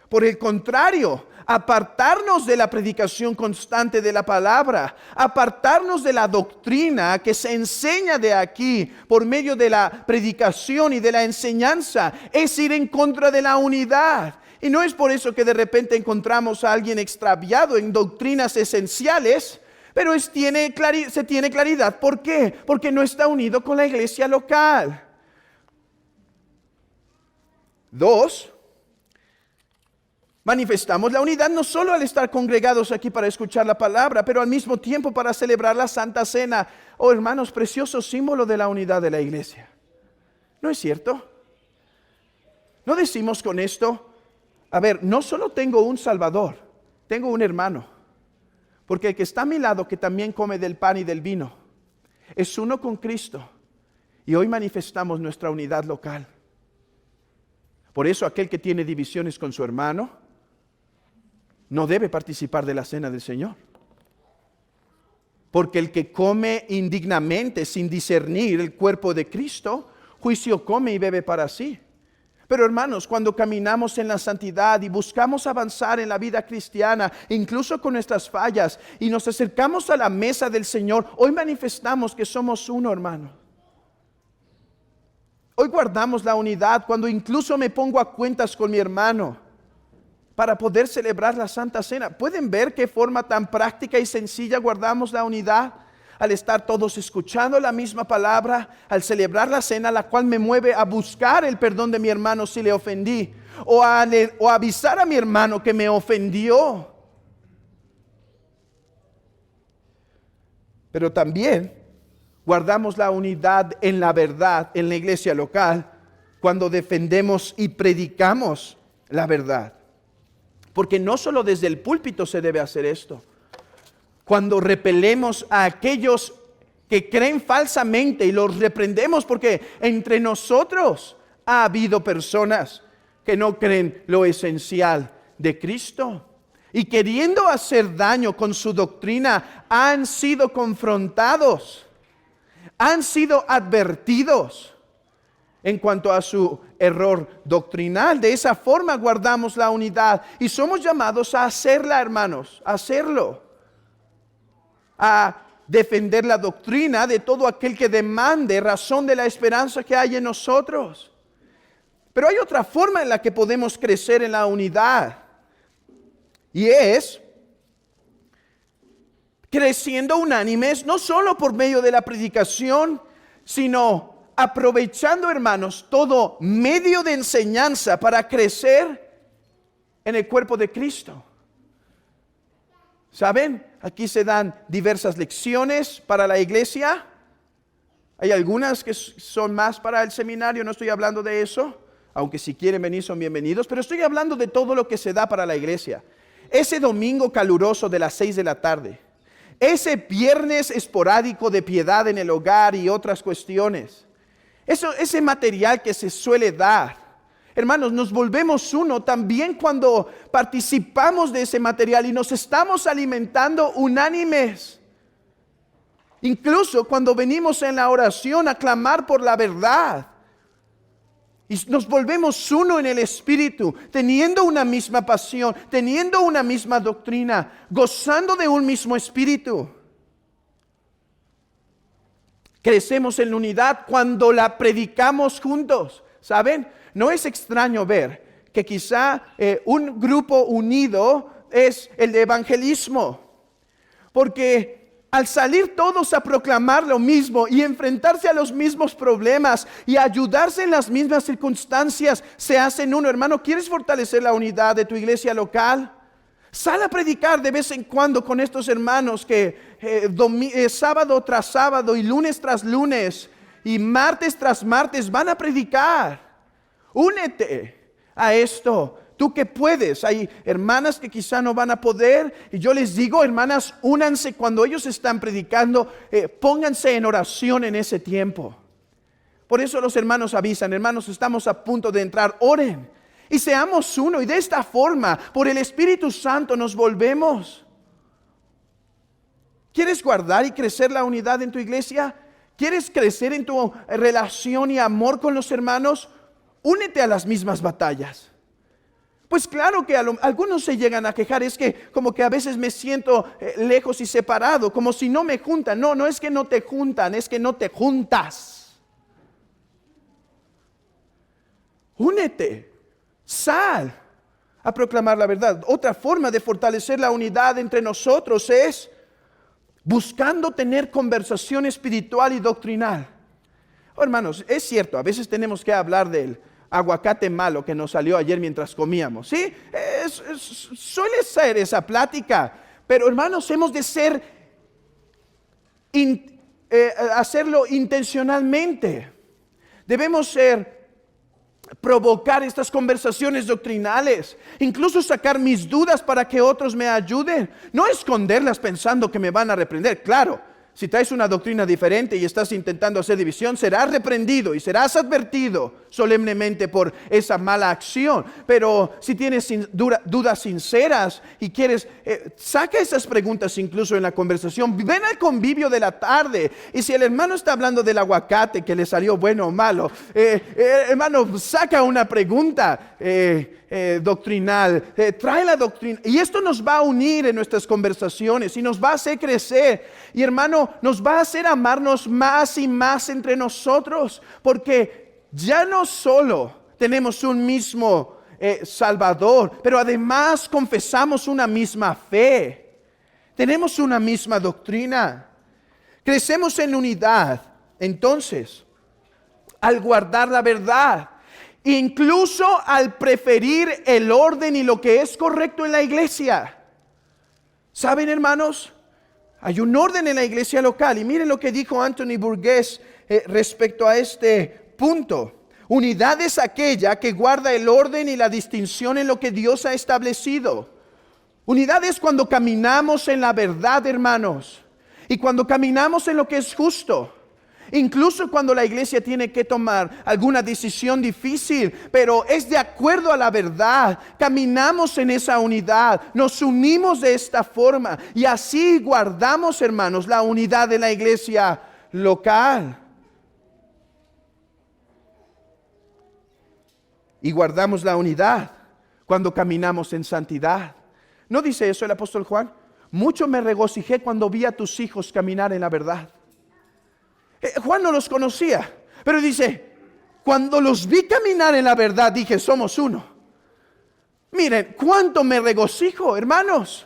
Por el contrario, apartarnos de la predicación constante de la palabra, apartarnos de la doctrina que se enseña de aquí por medio de la predicación y de la enseñanza, es ir en contra de la unidad. Y no es por eso que de repente encontramos a alguien extraviado en doctrinas esenciales, pero se tiene claridad. ¿Por qué? Porque no está unido con la iglesia local. 2, manifestamos la unidad no solo al estar congregados aquí para escuchar la palabra, pero al mismo tiempo para celebrar la Santa Cena. Oh, hermanos, precioso símbolo de la unidad de la iglesia. ¿No es cierto? ¿No decimos con esto? A ver, no solo tengo un Salvador, tengo un hermano. Porque el que está a mi lado, que también come del pan y del vino, es uno con Cristo. Y hoy manifestamos nuestra unidad local. Por eso aquel que tiene divisiones con su hermano no debe participar de la cena del Señor. Porque el que come indignamente sin discernir el cuerpo de Cristo, juicio come y bebe para sí. Pero hermanos, cuando caminamos en la santidad y buscamos avanzar en la vida cristiana, incluso con nuestras fallas, y nos acercamos a la mesa del Señor, hoy manifestamos que somos uno, hermano. Hoy guardamos la unidad cuando incluso me pongo a cuentas con mi hermano para poder celebrar la Santa Cena. ¿Pueden ver qué forma tan práctica y sencilla guardamos la unidad? Al estar todos escuchando la misma palabra, al celebrar la cena, la cual me mueve a buscar el perdón de mi hermano si le ofendí, o a avisar a mi hermano que me ofendió. Pero también guardamos la unidad en la verdad en la iglesia local cuando defendemos y predicamos la verdad. Porque no solo desde el púlpito se debe hacer esto. Cuando repelemos a aquellos que creen falsamente y los reprendemos, porque entre nosotros ha habido personas que no creen lo esencial de Cristo y queriendo hacer daño con su doctrina han sido confrontados, han sido advertidos en cuanto a su error doctrinal. De esa forma guardamos la unidad y somos llamados a hacerla, hermanos, a hacerlo. A defender la doctrina de todo aquel que demande razón de la esperanza que hay en nosotros. Pero hay otra forma en la que podemos crecer en la unidad, y es creciendo unánimes, no solo por medio de la predicación, sino aprovechando, hermanos, todo medio de enseñanza para crecer en el cuerpo de Cristo. ¿Saben? Aquí se dan diversas lecciones para la iglesia. Hay algunas que son más para el seminario, no estoy hablando de eso, aunque si quieren venir son bienvenidos, pero estoy hablando de todo lo que se da para la iglesia. Ese domingo caluroso de las 6 de la tarde, ese viernes esporádico de piedad en el hogar y otras cuestiones, ese material que se suele dar, Hermanos, nos volvemos uno también cuando participamos de ese material y nos estamos alimentando unánimes. Incluso cuando venimos en la oración a clamar por la verdad. Y nos volvemos uno en el Espíritu, teniendo una misma pasión, teniendo una misma doctrina, gozando de un mismo Espíritu. Crecemos en unidad cuando la predicamos juntos, ¿saben? No es extraño ver que quizá un grupo unido es el de evangelismo, porque al salir todos a proclamar lo mismo y enfrentarse a los mismos problemas y ayudarse en las mismas circunstancias, se hacen uno. Hermano, ¿quieres fortalecer la unidad de tu iglesia local? Sal a predicar de vez en cuando con estos hermanos que sábado tras sábado y lunes tras lunes y martes tras martes van a predicar. Únete a esto. Tú que puedes, hay hermanas que quizá no van a poder, y yo les digo, hermanas, únanse cuando ellos están predicando, pónganse en oración en ese tiempo. Por eso los hermanos avisan, hermanos, estamos a punto de entrar, oren, y seamos uno, y de esta forma, por el Espíritu Santo nos volvemos. ¿Quieres guardar y crecer la unidad en tu iglesia? ¿Quieres crecer en tu relación y amor con los hermanos? Únete a las mismas batallas. Pues claro que algunos se llegan a quejar, es que como que a veces me siento lejos y separado, como si no me juntan. No, no es que no te juntan, es que no te juntas. Únete, sal a proclamar la verdad. Otra forma de fortalecer la unidad entre nosotros es buscando tener conversación espiritual y doctrinal. Oh, hermanos, es cierto, a veces tenemos que hablar del aguacate malo que nos salió ayer mientras comíamos, ¿sí? Suele ser esa plática, pero hermanos, hemos de hacerlo intencionalmente. Debemos provocar estas conversaciones doctrinales, incluso sacar mis dudas para que otros me ayuden, no esconderlas pensando que me van a reprender. Claro, si traes una doctrina diferente y estás intentando hacer división, serás reprendido y serás advertido solemnemente por esa mala acción. Pero si tienes dudas sinceras y quieres, saca esas preguntas incluso en la conversación. Ven al convivio de la tarde. Y si el hermano está hablando del aguacate que le salió bueno o malo, hermano, saca una pregunta doctrinal, trae la doctrina, y esto nos va a unir en nuestras conversaciones y nos va a hacer crecer, y hermano, nos va a hacer amarnos más y más entre nosotros, porque ya no solo tenemos un mismo Salvador, pero además confesamos una misma fe, tenemos una misma doctrina, crecemos en unidad, entonces, al guardar la verdad, incluso al preferir el orden y lo que es correcto en la iglesia. ¿Saben, hermanos? Hay un orden en la iglesia local. Y miren lo que dijo Anthony Burgess respecto a este punto. Unidad es aquella que guarda el orden y la distinción en lo que Dios ha establecido. Unidad es cuando caminamos en la verdad, hermanos. Y cuando caminamos en lo que es justo. Incluso cuando la iglesia tiene que tomar alguna decisión difícil, pero es de acuerdo a la verdad, caminamos en esa unidad, nos unimos de esta forma y así guardamos, hermanos, la unidad de la iglesia local. Y guardamos la unidad cuando caminamos en santidad. ¿No dice eso el apóstol Juan? Mucho me regocijé cuando vi a tus hijos caminar en la verdad. Juan no los conocía, pero dice, cuando los vi caminar en la verdad, dije, somos uno. Miren, cuánto me regocijo, hermanos,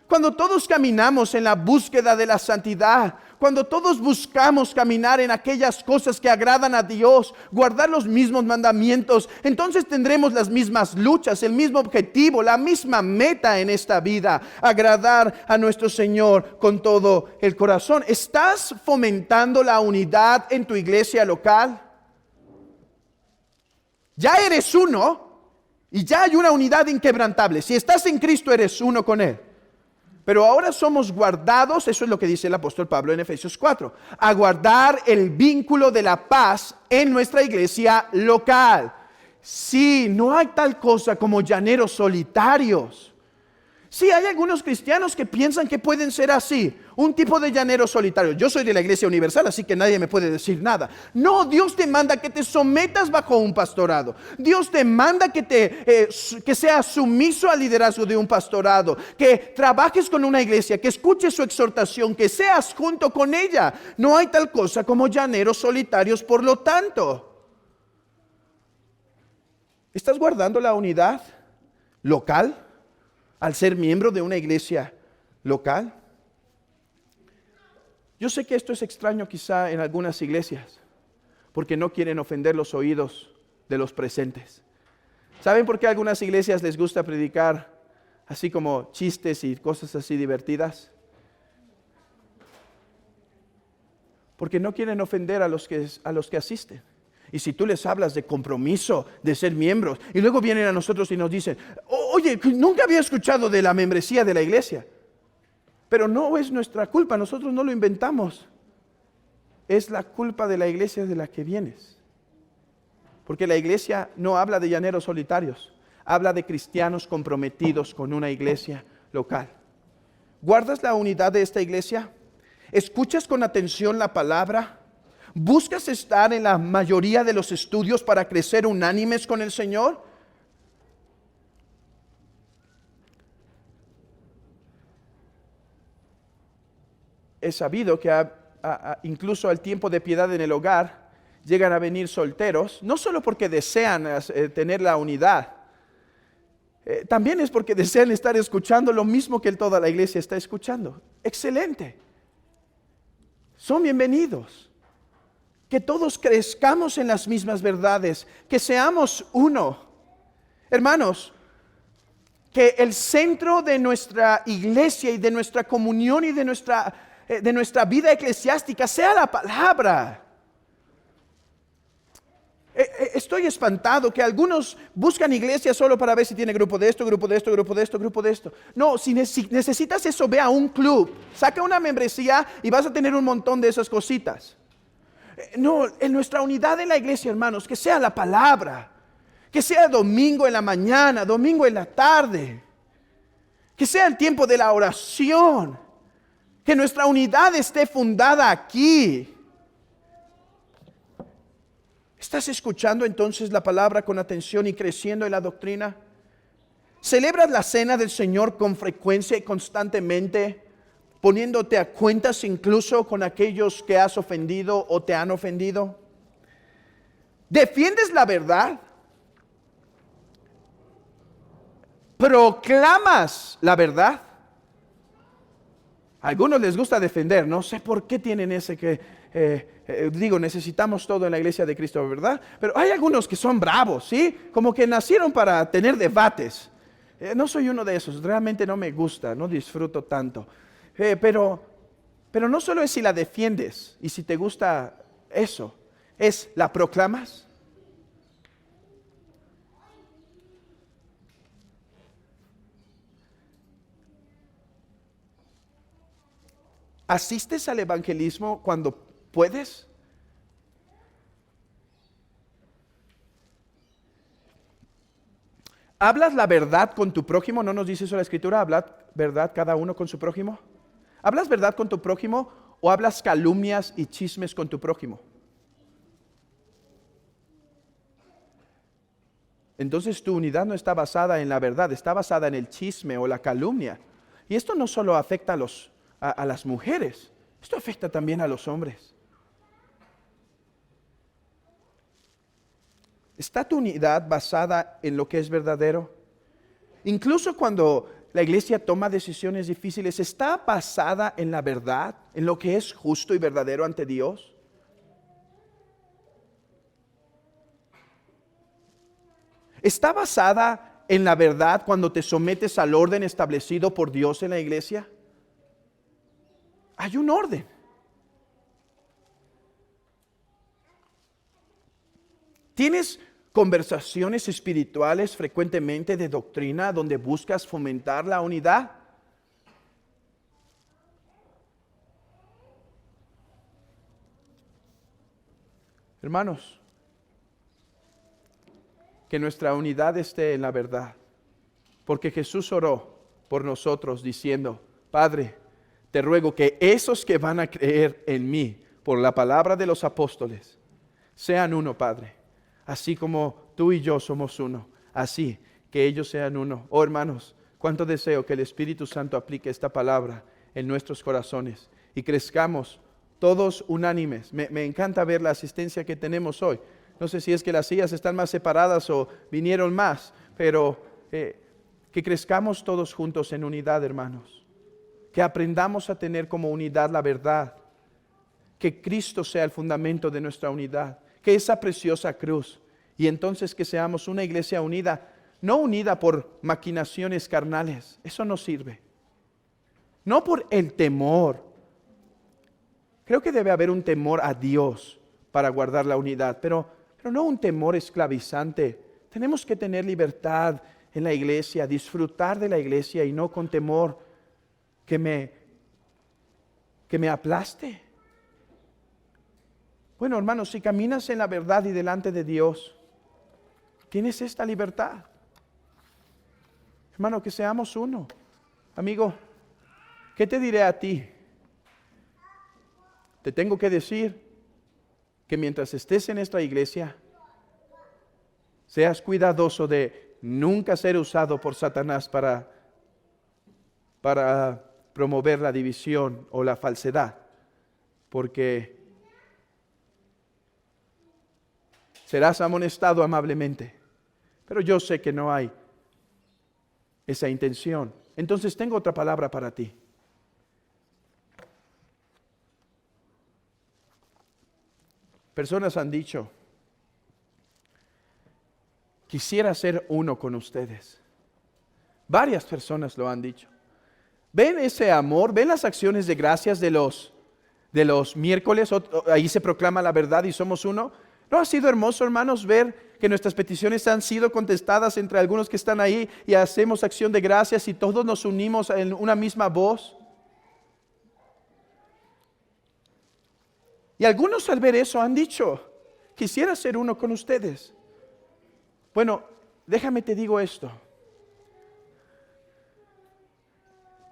cuando todos caminamos en la búsqueda de la santidad, cuando todos buscamos caminar en aquellas cosas que agradan a Dios, guardar los mismos mandamientos, entonces tendremos las mismas luchas, el mismo objetivo, la misma meta en esta vida, agradar a nuestro Señor con todo el corazón. ¿Estás fomentando la unidad en tu iglesia local? Ya eres uno y ya hay una unidad inquebrantable. Si estás en Cristo, eres uno con Él. Pero ahora somos guardados, eso es lo que dice el apóstol Pablo en Efesios 4, a guardar el vínculo de la paz en nuestra iglesia local. Sí, no hay tal cosa como llaneros solitarios. Sí, hay algunos cristianos que piensan que pueden ser así, un tipo de llanero solitario. Yo soy de la Iglesia Universal, así que nadie me puede decir nada. No, Dios te manda que te sometas bajo un pastorado. Dios te manda que seas sumiso al liderazgo de un pastorado, que trabajes con una iglesia, que escuches su exhortación, que seas junto con ella. No hay tal cosa como llaneros solitarios, por lo tanto. ¿Estás guardando la unidad local al ser miembro de una iglesia local? Yo sé que esto es extraño quizá en algunas iglesias, porque no quieren ofender los oídos de los presentes. ¿Saben por qué a algunas iglesias les gusta predicar así como chistes y cosas así divertidas? Porque no quieren ofender a los que asisten. Y si tú les hablas de compromiso, de ser miembros, y luego vienen a nosotros y nos dicen, oye, nunca había escuchado de la membresía de la iglesia. Pero no es nuestra culpa, nosotros no lo inventamos. Es la culpa de la iglesia de la que vienes. Porque la iglesia no habla de llaneros solitarios, habla de cristianos comprometidos con una iglesia local. ¿Guardas la unidad de esta iglesia? ¿Escuchas con atención la palabra? ¿Buscas estar en la mayoría de los estudios para crecer unánimes con el Señor? He sabido que incluso al tiempo de piedad en el hogar llegan a venir solteros, no solo porque desean tener la unidad, también es porque desean estar escuchando lo mismo que toda la iglesia está escuchando. Excelente. Son bienvenidos. Que todos crezcamos en las mismas verdades, que seamos uno. Hermanos, que el centro de nuestra iglesia y de nuestra comunión y de nuestra vida eclesiástica sea la palabra. Estoy espantado que algunos buscan iglesias solo para ver si tiene grupo de esto, grupo de esto, grupo de esto, grupo de esto. No, si necesitas eso, ve a un club, saca una membresía y vas a tener un montón de esas cositas. No, en nuestra unidad en la iglesia, hermanos, que sea la palabra, que sea domingo en la mañana, domingo en la tarde, que sea el tiempo de la oración, que nuestra unidad esté fundada aquí. ¿Estás escuchando entonces la palabra con atención y creciendo en la doctrina? ¿Celebras la cena del Señor con frecuencia y constantemente, poniéndote a cuentas incluso con aquellos que has ofendido o te han ofendido? ¿Defiendes la verdad? ¿Proclamas la verdad? A algunos les gusta defender, no sé por qué tienen ese necesitamos todo en la iglesia de Cristo, ¿verdad? Pero hay algunos que son bravos, ¿sí? Como que nacieron para tener debates. No soy uno de esos, realmente no me gusta, no disfruto tanto. Pero no solo es si la defiendes y si te gusta eso, es la proclamas. ¿Asistes al evangelismo cuando puedes? ¿Hablas la verdad con tu prójimo? ¿No nos dice eso la Escritura? ¿Hablad verdad cada uno con su prójimo? ¿Hablas verdad con tu prójimo o hablas calumnias y chismes con tu prójimo? Entonces tu unidad no está basada en la verdad, está basada en el chisme o la calumnia. Y esto no solo afecta a las mujeres, esto afecta también a los hombres. ¿Está tu unidad basada en lo que es verdadero? Incluso cuando la iglesia toma decisiones difíciles, ¿está basada en la verdad, en lo que es justo y verdadero ante Dios? ¿Está basada en la verdad cuando te sometes al orden establecido por Dios en la iglesia? Hay un orden. ¿Tienes conversaciones espirituales frecuentemente de doctrina donde buscas fomentar la unidad? Hermanos, que nuestra unidad esté en la verdad. Porque Jesús oró por nosotros diciendo, Padre, te ruego que esos que van a creer en mí por la palabra de los apóstoles sean uno, Padre. Así como tú y yo somos uno, así que ellos sean uno. Oh hermanos, cuánto deseo que el Espíritu Santo aplique esta palabra en nuestros corazones y crezcamos todos unánimes. Me encanta ver la asistencia que tenemos hoy. No sé si es que las sillas están más separadas o vinieron más, pero que crezcamos todos juntos en unidad, hermanos. Que aprendamos a tener como unidad la verdad. Que Cristo sea el fundamento de nuestra unidad. Que esa preciosa cruz. Y entonces que seamos una iglesia unida, no unida por maquinaciones carnales. Eso no sirve. No por el temor. Creo que debe haber un temor a Dios para guardar la unidad, pero no un temor esclavizante. Tenemos que tener libertad en la iglesia, disfrutar de la iglesia y no con temor que me aplaste. Bueno, hermanos, si caminas en la verdad y delante de Dios, tienes esta libertad. Hermano, que seamos uno. Amigo, ¿qué te diré a ti? Te tengo que decir que mientras estés en esta iglesia, seas cuidadoso de nunca ser usado por Satanás para promover la división o la falsedad, porque serás amonestado amablemente, pero yo sé que no hay esa intención. Entonces tengo otra palabra para ti. Personas han dicho, quisiera ser uno con ustedes. Varias personas lo han dicho. ¿Ven ese amor? ¿Ven las acciones de gracias de los miércoles? Ahí se proclama la verdad y somos uno. ¿No ha sido hermoso, hermanos, ver que nuestras peticiones han sido contestadas entre algunos que están ahí y hacemos acción de gracias y todos nos unimos en una misma voz? Y algunos al ver eso han dicho, quisiera ser uno con ustedes. Bueno, déjame te digo esto.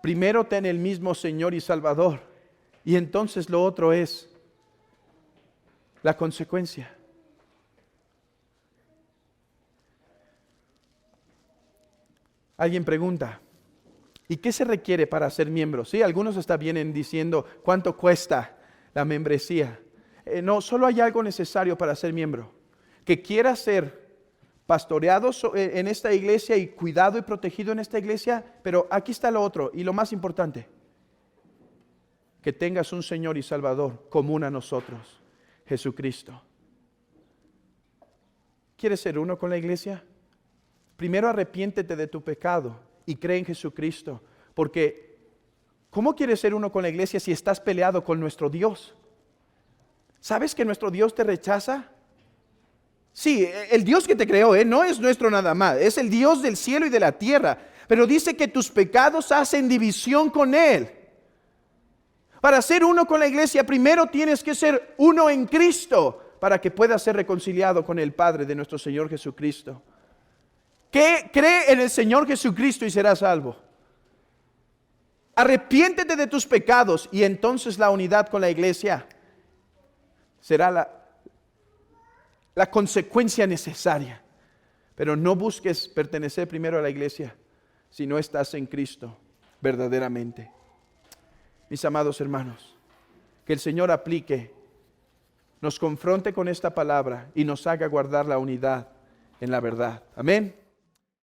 Primero ten el mismo Señor y Salvador, y entonces lo otro es la consecuencia. Alguien pregunta, ¿y qué se requiere para ser miembro? Sí, algunos hasta vienen diciendo, ¿cuánto cuesta la membresía? No, solo hay algo necesario para ser miembro. Que quiera ser pastoreado en esta iglesia y cuidado y protegido en esta iglesia, pero aquí está lo otro y lo más importante. Que tengas un Señor y Salvador común a nosotros, Jesucristo. ¿Quieres ser uno con la iglesia? Primero arrepiéntete de tu pecado y cree en Jesucristo, porque ¿cómo quieres ser uno con la iglesia si estás peleado con nuestro Dios? ¿Sabes que nuestro Dios te rechaza? Sí, el Dios que te creó, no es nuestro nada más, es el Dios del cielo y de la tierra, pero dice que tus pecados hacen división con Él. Para ser uno con la iglesia, primero tienes que ser uno en Cristo, para que puedas ser reconciliado con el Padre de nuestro Señor Jesucristo. Cree en el Señor Jesucristo y serás salvo. Arrepiéntete de tus pecados y entonces la unidad con la iglesia será la consecuencia necesaria. Pero no busques pertenecer primero a la iglesia si no estás en Cristo verdaderamente. Mis amados hermanos, que el Señor aplique, nos confronte con esta palabra y nos haga guardar la unidad en la verdad. Amén.